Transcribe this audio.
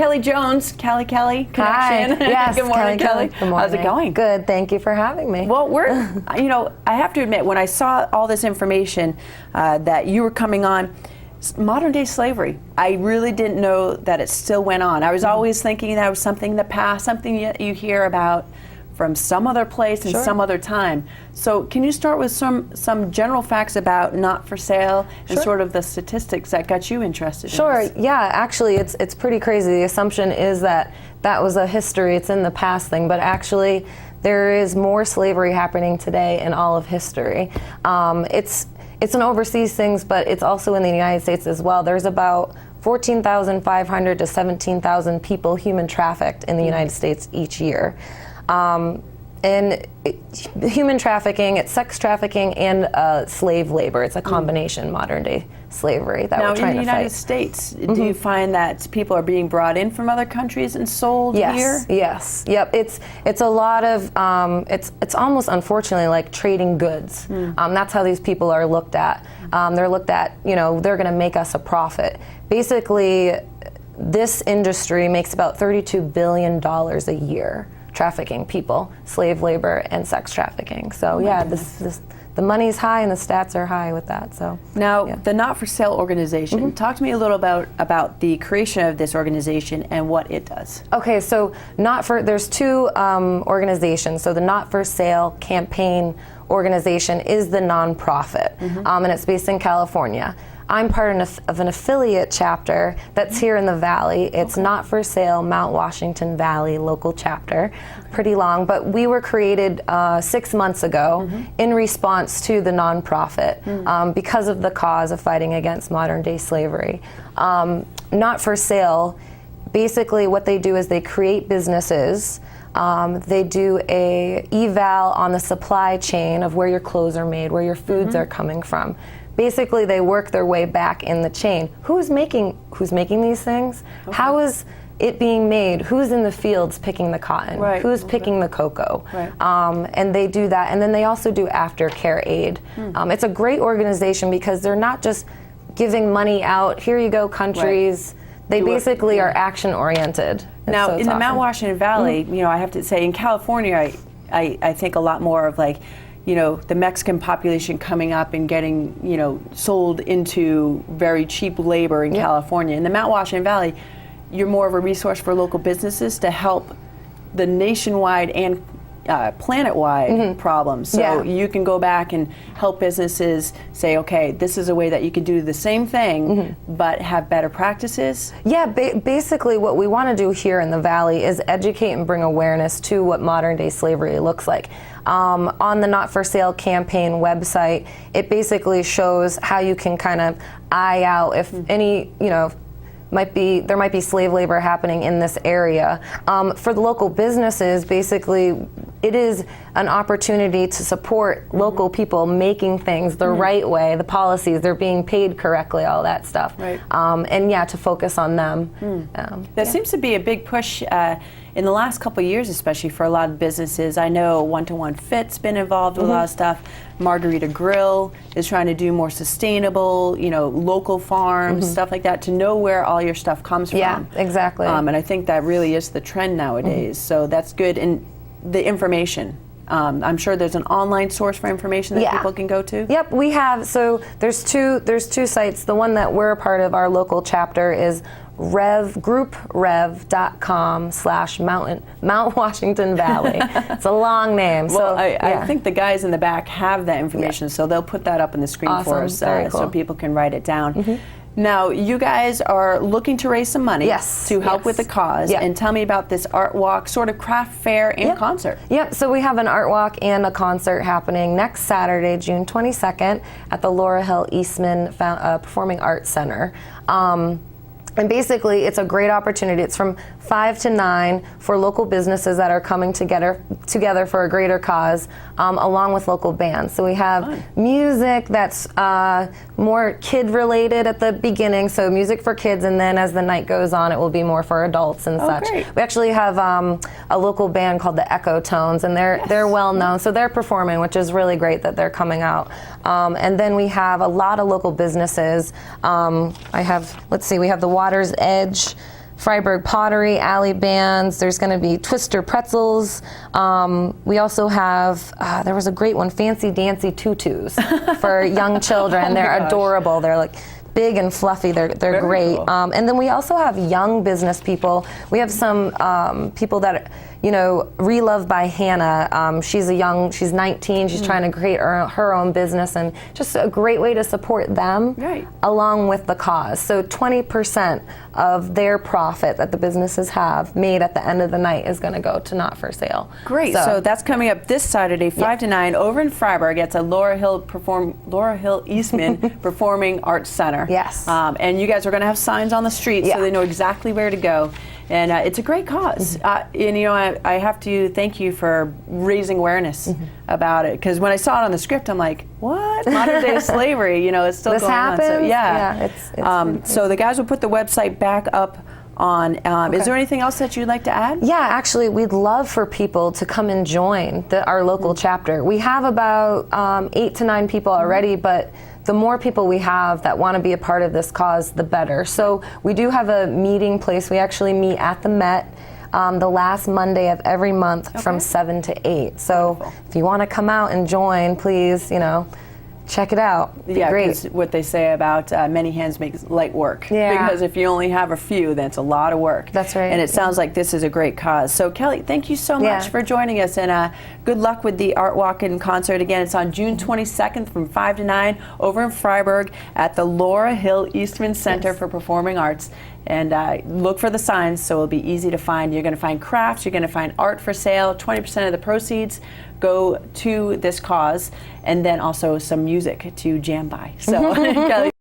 Kelley Jones, Kelley connection. Hi. Yes, Good morning, Kelley. Good morning. How's it going? Good. Thank you for having me. Well, I have to admit, when I saw all this information that you were coming on, modern day slavery, I really didn't know that it still went on. I was always thinking that was something in the past, something you hear about from some other place and some other time. So can you start with some general facts about not for sale and sort of the statistics that got you interested in this? Yeah, actually it's pretty crazy. The assumption is that that was a history, it's in the past thing, but actually there is more slavery happening today in all of history. It's an overseas thing, but it's also in the United States as well. There's about 14,500 to 17,000 people human trafficked in the United States each year. And human trafficking, it's sex trafficking and slave labor. It's a combination modern day slavery that we're trying to fight. Now in the United States, do you find that people are being brought in from other countries and sold here? Yes, yep. It's a lot of, it's almost unfortunately like trading goods. That's how these people are looked at. They're looked at, they're gonna make us a profit. Basically, this industry makes about $32 billion a year. Trafficking people, slave labor, and sex trafficking. So the money's high and the stats are high with that. So now the Not for Sale organization. Talk to me a little about the creation of this organization and what it does. Okay, so there's two organizations. So the Not for Sale campaign organization is the nonprofit, and it's based in California. I'm part of an affiliate chapter that's here in the Valley. It's Not for Sale Mount Washington Valley local chapter. Pretty long, but we were created 6 months ago in response to the nonprofit because of the cause of fighting against modern day slavery. Not for Sale, basically what they do is they create businesses. They do a eval on the supply chain of where your clothes are made, where your foods are coming from. Basically, they work their way back in the chain. Who's making these things? How is it being made? Who's in the fields picking the cotton? Who's picking the cocoa? And they do that, and then they also do aftercare aid. It's a great organization because they're not just giving money out. Here you go, countries. They basically are action oriented. Now, in the Mount Washington Valley, I have to say, in California, I think a lot more of like, the Mexican population coming up and getting, sold into very cheap labor in California. In the Mount Washington Valley, you're more of a resource for local businesses to help the nationwide and planet-wide problems. So you can go back and help businesses say, okay, this is a way that you can do the same thing, but have better practices. Yeah, basically what we want to do here in the Valley is educate and bring awareness to what modern day slavery looks like. On the Not for Sale campaign website, it basically shows how you can kind of eye out if any, there might be slave labor happening in this area. For the local businesses, basically, it is an opportunity to support local people making things the right way, the policies, they're being paid correctly, all that stuff. And to focus on them. There seems to be a big push in the last couple of years, especially for a lot of businesses. I know One-to-One Fit's been involved with a lot of stuff. Margarita Grill is trying to do more sustainable, local farms, stuff like that, to know where all your stuff comes from. Yeah, exactly. And I think that really is the trend nowadays. So that's good. And the information. I'm sure there's an online source for information that people can go to. Yep, we have. So there's two sites. The one that we're a part of, our local chapter, is grouprev.com/Mount Washington Valley. It's a long name. Well, I think the guys in the back have that information, so they'll put that up on the screen for us so people can write it down. Now, you guys are looking to raise some money to help with the cause. And tell me about this art walk, sort of craft fair and concert. Yep, so we have an art walk and a concert happening next Saturday, June 22nd, at the Leura Hill Eastman Performing Arts Center. And basically, it's a great opportunity. It's from 5 to 9 for local businesses that are coming together for a greater cause, along with local bands. So we have music that's more kid-related at the beginning, so music for kids, and then as the night goes on, it will be more for adults and such. Great. We actually have a local band called the Echo Tones, and they're well known, so they're performing, which is really great that they're coming out. And then we have a lot of local businesses. We have the Water's Edge Freiburg Pottery, Alley Bands. There's going to be Twister Pretzels. We also have, there was a great one, Fancy Dancy Tutus for young children. They're adorable. They're like big and fluffy. They're great. Cool. And then we also have young business people. We have some people that, Relove by Hannah. She's 19. She's trying to create her own business, and just a great way to support them along with the cause. So 20% of their profit that the businesses have made at the end of the night is going to go to Not for Sale. Great. So that's coming up this Saturday, 5 to 9, over in Freiburg. It's a Leura Hill Eastman Performing Arts Center. Yes. And you guys are going to have signs on the street so they know exactly where to go. And it's a great cause. And I have to thank you for raising awareness about it, because when I saw it on the script, I'm like, what? Modern day slavery, it's still this going happens? on. So It's so the guys will put the website back up on. Is there anything else that you'd like to add? Yeah, actually, we'd love for people to come and join our local chapter. We have about 8 to 9 people already, but the more people we have that want to be a part of this cause, the better. So we do have a meeting place. We actually meet at the Met the last Monday of every month from 7 to 8. So if you want to come out and join, please, check it out. It'd be great. Because what they say about many hands make light work. Yeah. Because if you only have a few, that's a lot of work. That's right. And it sounds like this is a great cause. So Kelley, thank you so much for joining us, and good luck with the Art Walk and concert. Again, it's on June 22nd from 5 to 9 over in Freiburg at the Leura Hill Eastman Center for Performing Arts. And look for the signs, so it'll be easy to find. You're going to find crafts, you're going to find art for sale. 20% of the proceeds go to this cause, and then also some music to jam by. So, Kelley,